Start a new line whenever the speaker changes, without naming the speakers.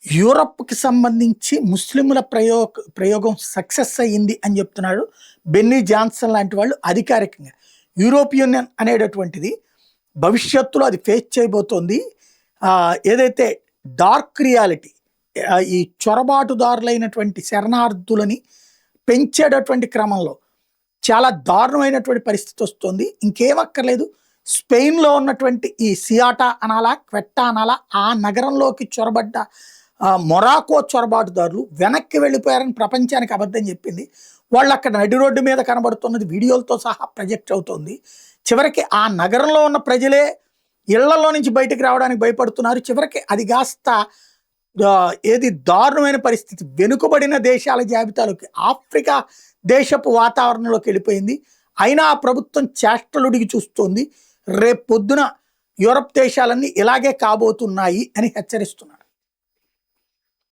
యూరప్‌కి సంబంధించి ముస్లిముల ప్రయోగం సక్సెస్ అయ్యింది అని చెప్తున్నాడు బెన్నీ జాన్సన్ లాంటి వాళ్ళు అధికారికంగా. యూరోపియన్ యూనియన్ అనేటటువంటిది భవిష్యత్తులో అది ఫేస్ చేయబోతోంది. ఏదైతే డార్క్ రియాలిటీ ఈ చొరబాటుదారులైనటువంటి శరణార్థులని పెంచేటటువంటి క్రమంలో చాలా దారుణమైనటువంటి పరిస్థితి వస్తుంది. ఇంకేమక్కర్లేదు, స్పెయిన్‌లో ఉన్నటువంటి ఈ సియాటా అనాలా, క్వెట్టా అనాలా, ఆ నగరంలోకి చొరబడ్డ మొరాకో చొరబాటుదారులు వెనక్కి వెళ్ళిపోయారని ప్రపంచానికి అబద్ధం చెప్పింది. వాళ్ళు అక్కడ నడి రోడ్డు మీద కనబడుతున్నది వీడియోలతో సహా ప్రొజెక్ట్ అవుతోంది. చివరికి ఆ నగరంలో ఉన్న ప్రజలే ఇళ్లలో నుంచి బయటకు రావడానికి భయపడుతున్నారు. చివరికి అది కాస్త ఏది దారుణమైన పరిస్థితి, వెనుకబడిన దేశాల జాబితాలోకి, ఆఫ్రికా దేశపు వాతావరణంలోకి వెళ్ళిపోయింది. అయినా ఆ ప్రభుత్వం చేష్టలుడికి చూస్తోంది. రేపు పొద్దున యూరప్ దేశాలన్నీ ఇలాగే కాబోతున్నాయి అని హెచ్చరిస్తున్నారు.